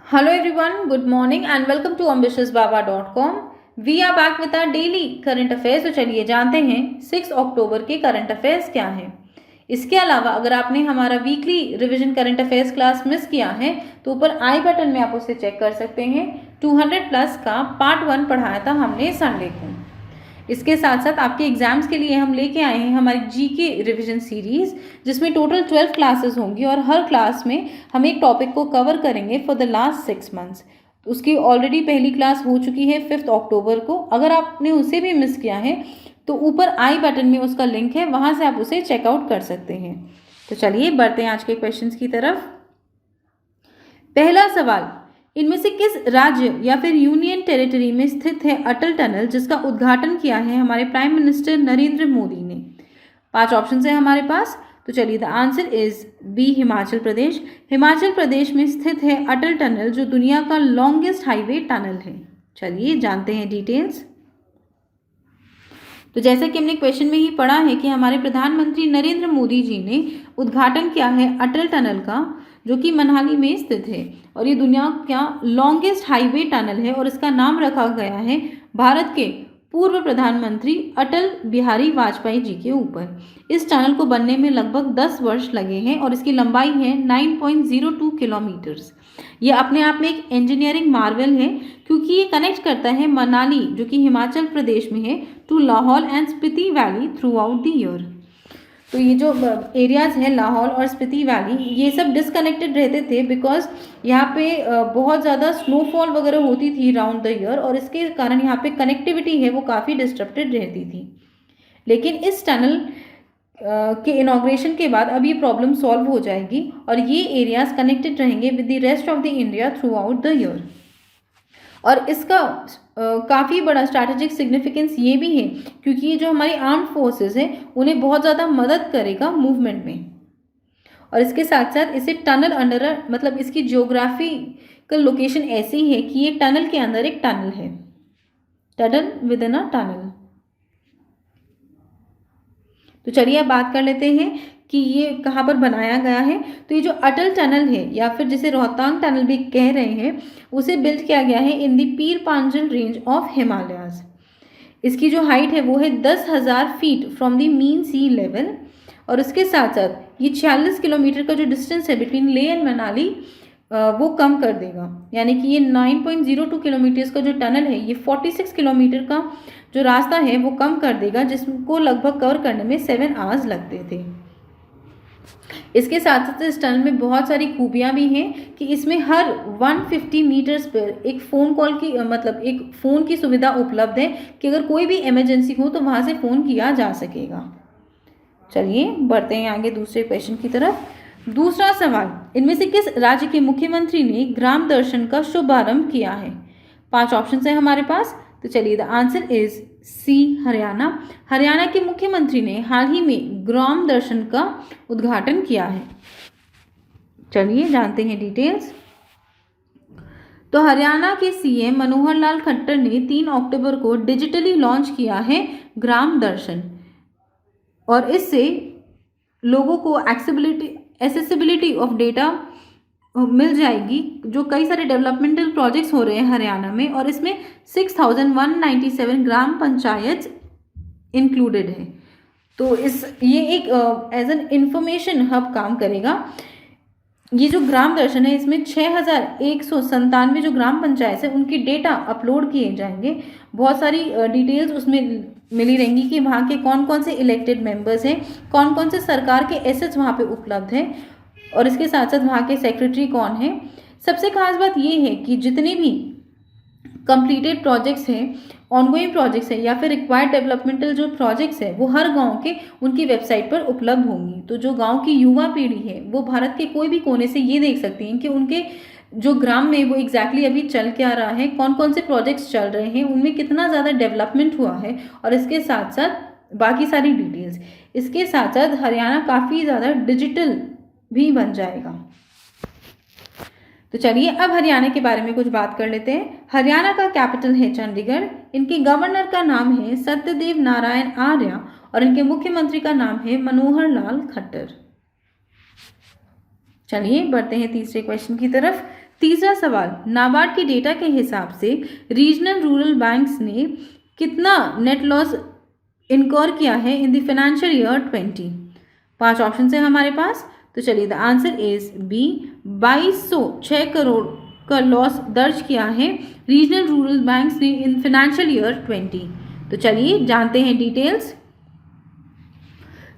Hello everyone, good morning and welcome to ambitiousbaba.com. We are back with our daily current affairs. तो चलिए जानते हैं 6 अक्टूबर के current affairs क्या हैं। इसके अलावा अगर आपने हमारा weekly revision current affairs class miss किया है तो ऊपर आई बटन में आप उसे चेक कर सकते हैं। 200 प्लस का पार्ट 1 पढ़ाया था हमने संडे को। इसके साथ साथ आपके एग्जाम्स के लिए हम लेके आए हैं हमारी जीके रिवीजन सीरीज, जिसमें टोटल 12 क्लासेस होंगी और हर क्लास में हम एक टॉपिक को कवर करेंगे फॉर द लास्ट 6 मंथ्स। उसकी ऑलरेडी पहली क्लास हो चुकी है 5 अक्टूबर को। अगर आपने उसे भी मिस किया है तो ऊपर आई बटन में उसका लिंक है, वहां से आप उसे चेकआउट कर सकते हैं। तो चलिए बढ़ते हैं आज के क्वेश्चंस की तरफ। पहला सवाल, इनमें से किस राज्य या फिर यूनियन टेरिटरी में स्थित है अटल टनल जिसका उद्घाटन किया है हमारे प्राइम मिनिस्टर नरेंद्र मोदी ने? 5 ऑप्शन है हमारे पास। तो चलिए the answer is B, Himachal Pradesh. Himachal Pradesh में स्थित है अटल टनल जो दुनिया का लॉन्गेस्ट हाईवे टनल है। चलिए जानते हैं डिटेल्स। तो जैसा कि हमने क्वेश्चन में ही पढ़ा है कि हमारे प्रधानमंत्री नरेंद्र मोदी जी ने उद्घाटन किया है अटल टनल का, जो कि मनाली में स्थित है और ये दुनिया का लॉन्गेस्ट हाईवे टनल है और इसका नाम रखा गया है भारत के पूर्व प्रधानमंत्री अटल बिहारी वाजपेयी जी के ऊपर। इस टनल को बनने में लगभग 10 वर्ष लगे हैं और इसकी लंबाई है 9.02 किलोमीटर्स। ये अपने आप में एक इंजीनियरिंग मार्वल है क्योंकि ये कनेक्ट करता है मनाली, जो कि हिमाचल प्रदेश में है, to Lahaul and Spiti valley throughout the year. तो ये जो एरियाज हैं लाहौल और स्पीति वैली, ये सब डिसकनेक्टेड रहते थे बिकॉज यहाँ पे बहुत ज़्यादा स्नोफॉल वगैरह होती थी राउंड द ईयर और इसके कारण यहाँ पे कनेक्टिविटी है वो काफ़ी डिस्टर्बेड रहती थी। लेकिन इस टनल के इनॉग्रेशन के बाद अब ये प्रॉब्लम सॉल्व हो जाएगी और ये एरियाज कनेक्टेड रहेंगे with the rest of the India through out the year. और इसका काफ़ी बड़ा स्ट्रैटेजिक सिग्निफिकेंस ये भी है क्योंकि ये जो हमारी आर्म्ड फोर्सेस हैं उन्हें बहुत ज़्यादा मदद करेगा मूवमेंट में। और इसके साथ साथ इसे टनल अंडर, मतलब इसकी जियोग्राफिकल लोकेशन ऐसी है कि ये टनल के अंदर एक टनल है, tunnel with in a tunnel. तो चलिए अब बात कर लेते हैं कि ये कहाँ पर बनाया गया है। तो ये जो अटल टनल है या फिर जिसे रोहतांग टनल भी कह रहे हैं, उसे बिल्ड किया गया है इन दी पीर पांजल रेंज ऑफ हिमालयाज। इसकी जो हाइट है वो है 10,000 feet from the mean sea level. और उसके साथ साथ ये 46 किलोमीटर का जो डिस्टेंस है बिटवीन लेह एंड मनाली वो कम कर देगा, यानी कि ये 9.02 किलोमीटर्स का जो टनल है ये 46 किलोमीटर का जो रास्ता है वो कम कर देगा, जिसको लगभग कवर करने में 7 आवर्स लगते थे। इसके साथ साथ इस टनल में बहुत सारी खूबियां भी हैं कि इसमें हर 150 मीटर्स पर एक फ़ोन कॉल की, मतलब एक फ़ोन की सुविधा उपलब्ध है कि अगर कोई भी इमरजेंसी हो तो वहाँ से फ़ोन किया जा सकेगा। चलिए बढ़ते हैं आगे दूसरे क्वेश्चन की तरफ। दूसरा सवाल, इनमें से किस राज्य के मुख्यमंत्री ने ग्राम दर्शन का शुभारंभ किया है? 5 ऑप्शन है हमारे पास। तो चलिए the answer is C, Haryana. Haryana के मुख्यमंत्री ने हाल ही में ग्राम दर्शन का उद्घाटन किया है। चलिए जानते हैं डिटेल्स। तो हरियाणा के सीएम मनोहर लाल खट्टर ने 3 अक्टूबर को डिजिटली लॉन्च किया है ग्राम दर्शन और इससे लोगों को एक्सेसिबिलिटी ऑफ डेटा मिल जाएगी। जो कई सारे डेवलपमेंटल प्रोजेक्ट्स हो रहे हैं हरियाणा में और इसमें 6,197 ग्राम पंचायत इंक्लूडेड है। तो ये एक एज एन इंफॉर्मेशन हब काम करेगा। ये जो ग्राम दर्शन है इसमें 6,197 जो ग्राम पंचायत है उनकी डेटा अपलोड किए जाएंगे। बहुत सारी डिटेल्स उसमें मिली रहेंगी कि वहाँ के कौन कौन से इलेक्टेड मेंबर्स हैं, कौन कौन से सरकार के एसेट्स वहाँ पे उपलब्ध हैं और इसके साथ साथ वहाँ के सेक्रेटरी कौन है। सबसे खास बात ये है कि जितने भी कंप्लीटेड प्रोजेक्ट्स हैं, ऑनगोइंग प्रोजेक्ट्स हैं या फिर रिक्वायर्ड डेवलपमेंटल जो प्रोजेक्ट्स हैं वो हर गांव के उनकी वेबसाइट पर उपलब्ध होंगी। तो जो गांव की युवा पीढ़ी है वो भारत के कोई भी कोने से ये देख सकती हैं कि उनके जो ग्राम में वो एग्जैक्टली अभी चल क्या रहा है, कौन कौन से प्रोजेक्ट्स चल रहे हैं, उनमें कितना ज़्यादा डेवलपमेंट हुआ है और इसके साथ साथ बाकी सारी डिटेल्स। इसके साथ साथ हरियाणा काफ़ी ज़्यादा डिजिटल भी बन जाएगा। तो चलिए अब हरियाणा के बारे में कुछ बात कर लेते हैं। हरियाणा का कैपिटल है चंडीगढ़। इनके गवर्नर का नाम है सत्यदेव नारायण आर्य और इनके मुख्यमंत्री का नाम है मनोहर लाल खट्टर। चलिए बढ़ते हैं तीसरे क्वेश्चन की तरफ। तीसरा सवाल, नाबार्ड के डेटा के हिसाब से रीजनल रूरल बैंक्स ने कितना नेट लॉस इनकोर किया है in the financial year 20। 5 option है हमारे पास। तो चलिए the answer is B, 2206 crore का लॉस दर्ज किया है रीजनल रूरल बैंक्स ने इन फाइनेंशियल ईयर 20। तो चलिए जानते हैं डिटेल्स।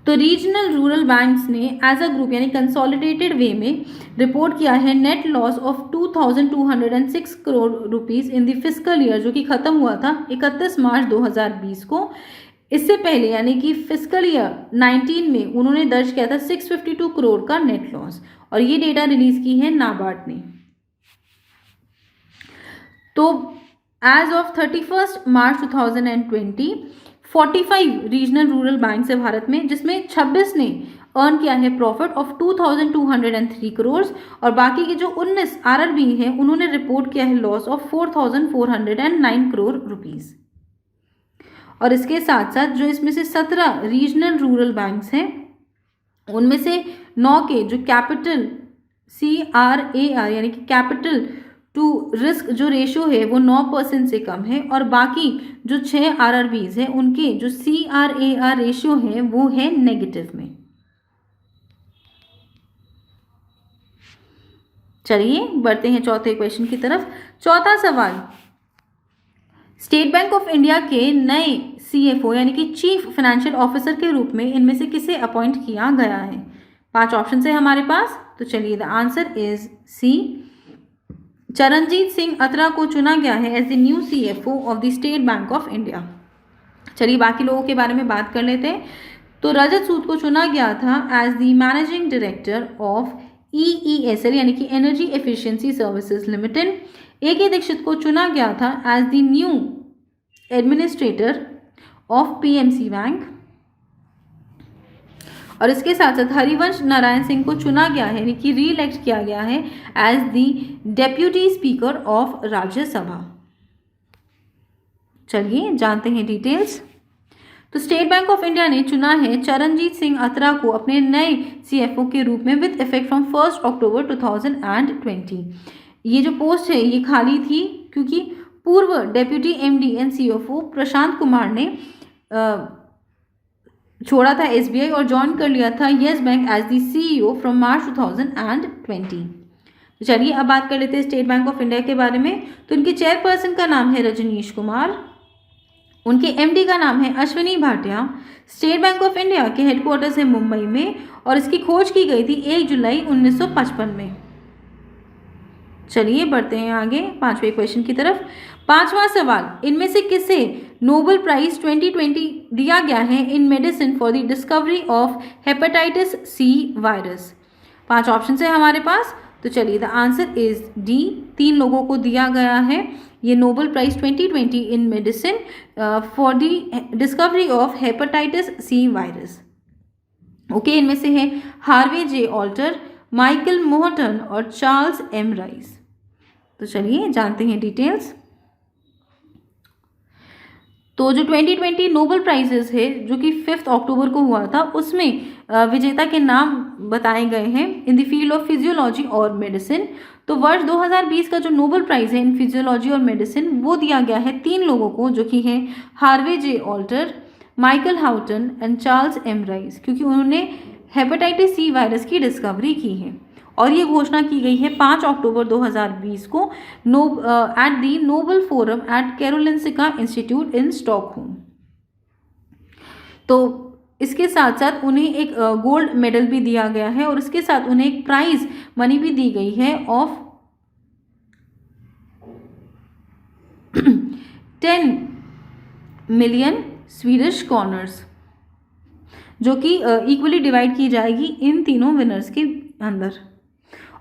तो रीजनल रूरल बैंक्स ने एज अ ग्रुप यानी कंसोलिडेटेड वे में रिपोर्ट किया है net loss of 2206 crore rupees in the fiscal year, जो कि खत्म हुआ था 31 मार्च 2020 को। इससे पहले यानी कि फिस्कल ईयर 19 में उन्होंने दर्ज किया था 652 करोड़ का नेट लॉस, और ये डेटा रिलीज की है नाबार्ड ने। तो as of 31 March 2020 45 regional rural bank है भारत में, जिसमें 26 ने अर्न किया है प्रॉफिट ऑफ 2203 करोड़, और बाकी के जो 19 आरआरबी हैं उन्होंने रिपोर्ट किया है लॉस ऑफ 4409 करोड़ रुपीस। और इसके साथ साथ जो इसमें से 17 रीजनल रूरल बैंक्स हैं उनमें से 9 के जो कैपिटल CRAR यानी कि कैपिटल टू रिस्क जो रेशो है वो 9% से कम है, और बाकी जो 6 RRBs हैं उनके जो CRAR रेशियो है वो है नेगेटिव में। चलिए बढ़ते हैं चौथे क्वेश्चन की तरफ। चौथा सवाल, स्टेट बैंक ऑफ इंडिया के नए CFO यानी कि चीफ फाइनेंशियल ऑफिसर के रूप में इनमें से किसे अपॉइंट किया गया है। 5 ऑप्शन है हमारे पास। तो चलिए the answer is C, Charanjit Singh Atra को चुना गया है as the new CFO of the State Bank of India. चलिए बाकी लोगों के बारे में बात कर लेते हैं। तो रजत सूद को चुना गया था as the managing director of EESL यानी कि energy efficiency services limited. AK Dikshit को चुना गया था as the new administrator of PMC bank, और इसके साथ साथ हरिवंश नारायण सिंह को चुना गया है यानी कि रीइलेक्ट किया गया है as the deputy speaker of Rajya Sabha. चलिए जानते हैं डिटेल्स। तो स्टेट बैंक ऑफ इंडिया ने चुना है चरणजीत सिंह अत्रा को अपने नए CFO के रूप में विद इफेक्ट फ्रॉम 1 अक्टूबर 2020। ये जो पोस्ट है ये खाली थी क्योंकि पूर्व deputy MD and CFO Prashant Kumar ने छोड़ा था SBI और ज्वाइन कर लिया था Yes bank as the CEO from March 2020। तो चलिए अब बात कर लेते हैं स्टेट बैंक ऑफ इंडिया के बारे में। तो इनके चेयरपर्सन का नाम है रजनीश कुमार, उनके MD का नाम है Ashwini Bhatia. State Bank of India के हेडक्वार्टर्स है मुंबई में, और इसकी खोज की गई थी 1 जुलाई 1955 में। चलिए बढ़ते हैं आगे 5वें क्वेश्चन की तरफ। 5वां सवाल, इनमें से किसे नोबेल प्राइज 2020 दिया गया है in medicine for the discovery of hepatitis C virus. 5 option है हमारे पास। तो चलिए द आंसर इज डी, 3 लोगों को दिया गया है ये Nobel prize 2020 in medicine for the discovery of hepatitis C virus. Okay, इनमें से है हार्वे J ऑल्टर, माइकल मोहटन और चार्ल्स M राइस। तो चलिए जानते हैं डिटेल्स। तो जो 2020 नोबेल प्राइजेस है जो कि 5 अक्टूबर को हुआ था, उसमें विजेता के नाम बताए गए हैं in the field of physiology और मेडिसिन। तो वर्ष 2020 का जो नोबेल प्राइज है इन फिजियोलॉजी और मेडिसिन वो दिया गया है 3 लोगों को, जो कि हैं Harvey J Alter, Michael Houghton and Charles M Rice, क्योंकि उन्होंने हेपेटाइटिस C वायरस की डिस्कवरी की है। और ये घोषणा की गई है 5 अक्टूबर 2020 को at the Nobel Forum at Karolinska Institute in Stockholm. तो इसके साथ साथ उन्हें एक गोल्ड मेडल भी दिया गया है, और इसके साथ उन्हें एक प्राइज मनी भी दी गई है ऑफ 10 मिलियन स्वीडिश कॉर्नर्स, जो कि इक्वली डिवाइड की जाएगी इन तीनों विनर्स के अंदर।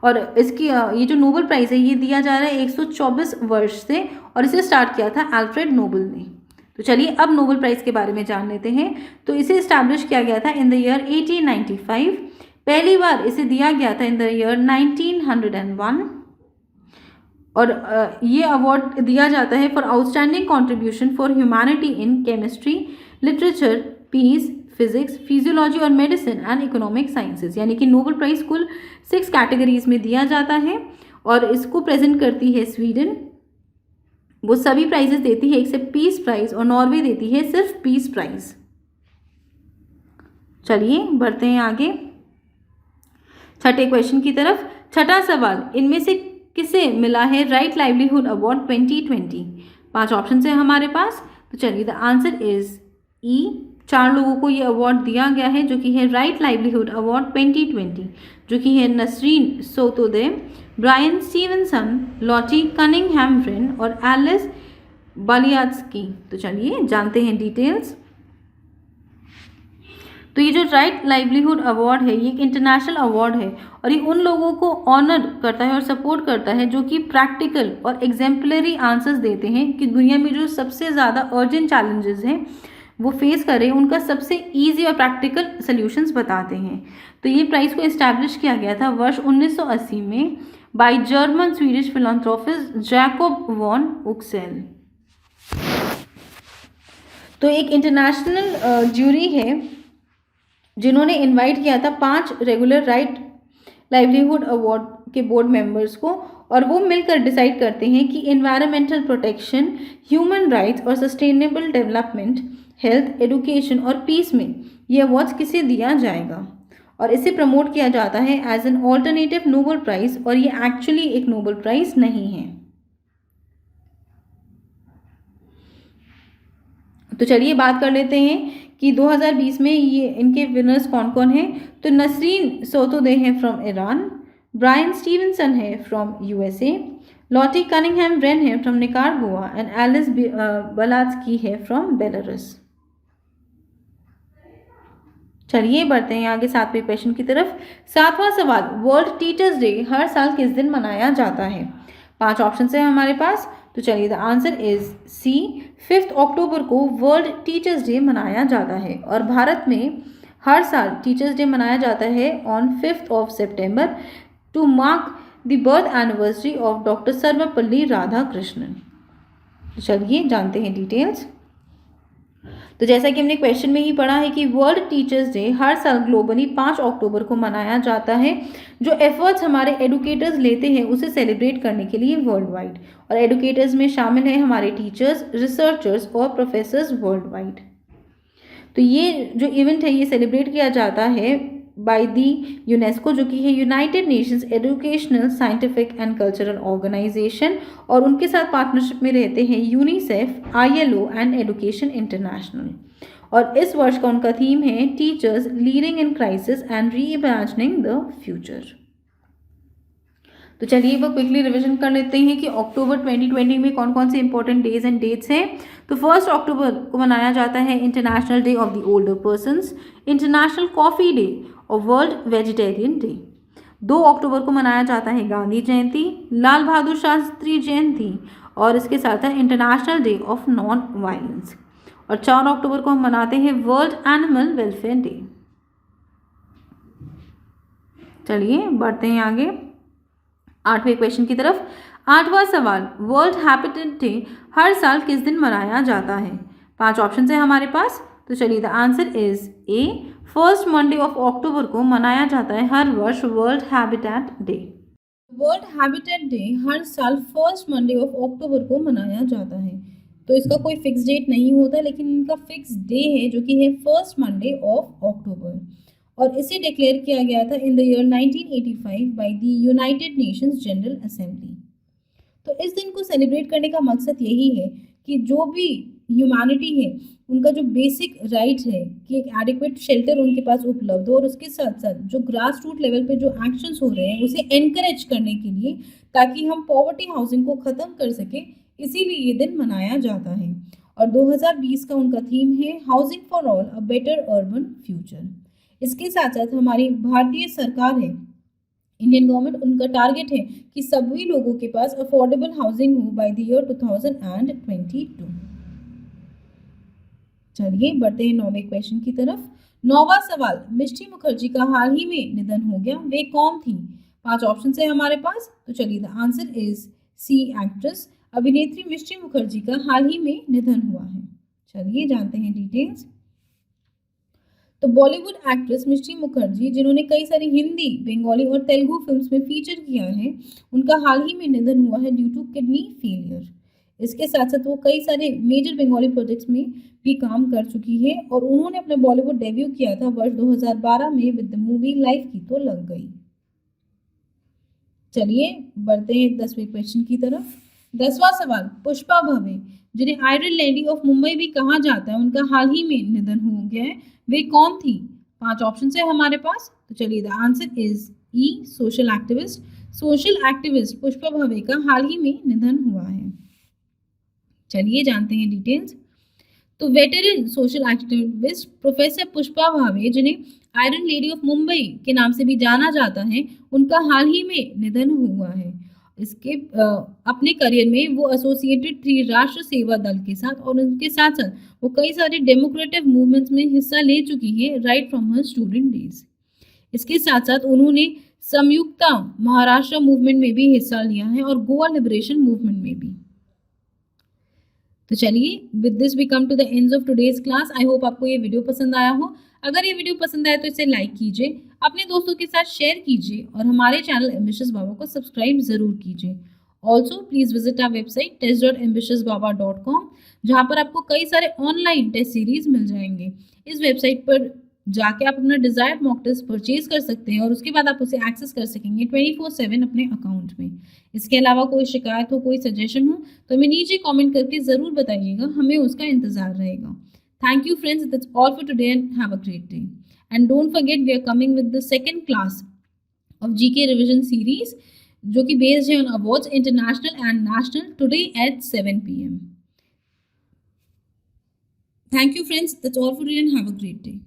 और इसकी ये जो नोबेल प्राइज़ है ये दिया जा रहा है 124 वर्ष से, और इसे स्टार्ट किया था अल्फ्रेड नोबेल ने। तो चलिए अब नोबेल प्राइज़ के बारे में जान लेते हैं। तो इसे इस्टेब्लिश किया गया था इन द ईयर 1895। पहली बार इसे दिया गया था इन द ईयर 1901, और ये अवार्ड दिया जाता है for outstanding contribution for humanity in chemistry, literature, peace, physics, physiology और मेडिसिन एंड इकोनॉमिक साइंसेज। यानी कि नोबेल प्राइज़ कुल 6 कैटेगरीज में दिया जाता है, और इसको प्रेजेंट करती है स्वीडन। वो सभी प्राइजेस देती है एक्सेप्ट पीस प्राइज, और नॉर्वे देती है सिर्फ पीस प्राइज। चलिए बढ़ते हैं आगे छठे क्वेश्चन की तरफ। छठा सवाल, इनमें से किसे मिला है राइट लाइवलीहुड अवार्ड 2020? 5 ऑप्शन है हमारे पास। तो चलिए द आंसर इज ई। 4 लोगों को ये अवार्ड दिया गया है जो कि है राइट लाइवलीहुड अवार्ड 2020, जो कि है Nasreen सोतोदे, Brian Stevenson, लॉटी Cunningham Wren और एलिस बालियात्स्की। तो चलिए जानते हैं डिटेल्स। तो ये जो राइट लाइवलीहुड अवार्ड है ये एक इंटरनेशनल अवार्ड है और ये उन लोगों को ऑनर करता है और सपोर्ट करता है जो कि प्रैक्टिकल और एग्जाम्पलरी आंसर्स देते हैं कि दुनिया में जो सबसे ज़्यादा अर्जेंट चैलेंजेस हैं वो फेस कर रहे हैं, उनका सबसे ईजी और प्रैक्टिकल सॉल्यूशंस बताते हैं। तो ये प्राइज़ को इस्टेब्लिश किया गया था वर्ष 1980 में by German Swedish philanthropist Jakob von Uexkull. तो एक इंटरनेशनल ज्यूरी है जिन्होंने इनवाइट किया था 5 रेगुलर राइट लाइवलीहुड अवार्ड के बोर्ड मेंबर्स को, और वो मिलकर डिसाइड करते हैं कि एनवायरमेंटल प्रोटेक्शन, ह्यूमन राइट्स और सस्टेनेबल डेवलपमेंट, हेल्थ, एजुकेशन और पीस में ये अवार्ड्स किसे दिया जाएगा। और इसे प्रमोट किया जाता है as an alternative Nobel prize, और ये एक्चुअली एक नोबेल प्राइज़ नहीं है। तो चलिए बात कर लेते हैं कि 2020 में ये इनके विनर्स कौन कौन हैं। तो नसरीन सोतोदे हैं फ्रॉम ईरान, ब्रायन स्टीवनसन है फ्रॉम यूएसए, लॉटी कनिंगहैम व्रेन है फ्रॉम निकारागुआ एंड एलिस बालियात्स्की है फ्रॉम बेलारूस। चलिए बढ़ते हैं आगे 7वें क्वेश्चन की तरफ। 7वां सवाल, वर्ल्ड टीचर्स डे हर साल किस दिन मनाया जाता है? 5 ऑप्शन है हमारे पास। तो चलिए द आंसर इज सी, 5 अक्टूबर को वर्ल्ड टीचर्स डे मनाया जाता है। और भारत में हर साल टीचर्स डे मनाया जाता है ऑन 5 सितंबर to mark the birth anniversary of doctor Sarvepalli Radhakrishnan. चलिए जानते हैं डिटेल्स। तो जैसा कि हमने क्वेश्चन में ही पढ़ा है कि वर्ल्ड टीचर्स डे हर साल ग्लोबली 5 अक्टूबर को मनाया जाता है। जो एफर्ट्स हमारे एडुकेटर्स लेते हैं उसे सेलिब्रेट करने के लिए वर्ल्ड वाइड, और एडुकेटर्स में शामिल हैं हमारे टीचर्स, रिसर्चर्स और प्रोफेसर्स वर्ल्ड वाइड। तो ये जो इवेंट है ये सेलिब्रेट किया जाता है बाय दी यूनेस्को, जो कि है United Nations educational, scientific and cultural organization, और उनके साथ पार्टनरशिप में रहते हैं UNICEF, ILO and education international. और इस वर्ष का उनका थीम है teachers leading in crisis and reimagining the future. तो चलिए वो क्विकली रिवीजन कर लेते हैं कि अक्टूबर 2020 में कौन कौन से इंपॉर्टेंट डेज एंड डेट्स हैं। तो 1 अक्टूबर को मनाया जाता है international day of the older persons, international coffee day और वर्ल्ड वेजिटेरियन डे। 2 अक्टूबर को मनाया जाता है गांधी जयंती, लाल बहादुर शास्त्री जयंती, और इसके साथ है international day of non violence. और 4 अक्टूबर को हम मनाते हैं वर्ल्ड एनिमल वेलफेयर डे। चलिए बढ़ते हैं आगे 8वें क्वेश्चन की तरफ। 8वां सवाल, वर्ल्ड हैबिटेट डे हर साल किस दिन मनाया जाता है? 5 ऑप्शन है हमारे पास। तो चलिए the answer is A, 1 Monday of October को मनाया जाता है हर वर्ष world habitat day. World habitat day हर साल 1 मंडे ऑफ अक्टूबर को मनाया जाता है। तो इसका कोई फिक्स डेट नहीं होता, लेकिन इनका फिक्स डे है जो कि है 1 मंडे ऑफ अक्टूबर, और इसे डिक्लेयर किया गया था in the year 1985 by the United Nations general assembly. तो इस दिन को सेलिब्रेट करने का मकसद यही है कि जो भी ह्यूमैनिटी है उनका जो बेसिक राइट है कि एक एडिक्वेट शेल्टर उनके पास उपलब्ध हो, और उसके साथ साथ जो ग्रास रूट लेवल पे जो एक्शंस हो रहे हैं उसे एनकरेज करने के लिए, ताकि हम पॉवर्टी हाउसिंग को ख़त्म कर सके, इसीलिए ये दिन मनाया जाता है। और 2020 का उनका थीम है housing for all, a better urban future. इसके साथ साथ हमारी भारतीय सरकार है, इंडियन गवर्नमेंट, उनका टारगेट है कि सभी लोगों के पास अफोर्डेबल हाउसिंग हो बाय द ईयर 2022। चलिए बढ़ते हैं 9वें क्वेश्चन की तरफ। 9वां सवाल, मिष्टी मुखर्जी का हाल ही में निधन हो गया, वे कौन थी? 5 ऑप्शन है हमारे पास। तो चलिए the answer is C, actress अभिनेत्री मिष्टी मुखर्जी का हाल ही में निधन हुआ है। चलिए जानते हैं डिटेल्स। तो बॉलीवुड एक्ट्रेस मिष्टी मुखर्जी, जिन्होंने कई सारी हिंदी, बंगाली और तेलुगु फिल्म्स में फीचर किया है, उनका हाल ही में निधन हुआ है ड्यू टू किडनी फेलियर। इसके साथ साथ वो कई सारे मेजर बंगाली प्रोजेक्ट्स में भी काम कर चुकी है और उन्होंने अपना बॉलीवुड डेब्यू किया था वर्ष 2012 में विद द मूवी लाइफ की तो लग गई। चलिए बढ़ते हैं 10वें क्वेश्चन की तरफ। 10वां सवाल, पुष्पा भावे, जिन्हें आयरन लेडी ऑफ मुंबई भी कहा जाता है, उनका हाल ही में निधन हो गया है, वे कौन थी? 5 ऑप्शन है हमारे पास। तो चलिए, the answer is E, social activist. Social activist Pushpa Bhave का हाल ही में निधन हुआ है। चलिए जानते हैं डिटेल्स। तो veteran social activist professor Pushpa Bhave, जिन्हें आयरन लेडी ऑफ मुंबई के नाम से भी जाना जाता है, उनका हाल ही में निधन हुआ है। इसके अपने करियर में वो एसोसिएटेड थी राष्ट्र सेवा दल के साथ और उनके साथ साथ वो कई सारे डेमोक्रेटिक मूवमेंट्स में हिस्सा ले चुकी है right from her student days. इसके साथ साथ उन्होंने संयुक्ता महाराष्ट्र मूवमेंट में भी हिस्सा लिया है और गोवा लिबरेशन मूवमेंट में भी। तो चलिए, with this we come to the end of today's class. I hope आपको ये वीडियो पसंद आया हो। अगर ये वीडियो पसंद आए तो इसे लाइक कीजिए, अपने दोस्तों के साथ शेयर कीजिए और हमारे चैनल एम्बिशियस बाबा को सब्सक्राइब जरूर कीजिए। Also please visit our website test.ambitiousbaba.com, जहाँ पर आपको कई सारे ऑनलाइन टेस्ट सीरीज मिल जाएंगे। इस वेबसाइट पर जाके आप अपना डिजायर्ड मॉक टेस्ट परचेज कर सकते हैं और उसके बाद आप उसे एक्सेस कर सकेंगे 24/7 अपने अकाउंट में। इसके अलावा कोई शिकायत हो, कोई सजेशन हो तो हमें नीचे कमेंट करके ज़रूर बताइएगा, हमें उसका इंतज़ार रहेगा। Thank you friends, that's all for today and have a great day. And don't forget, we are coming with the second class of GK revision series, जो कि बेस्ड है on awards international and national, today at 7 PM। Thank you friends, that's all for today and have a great day.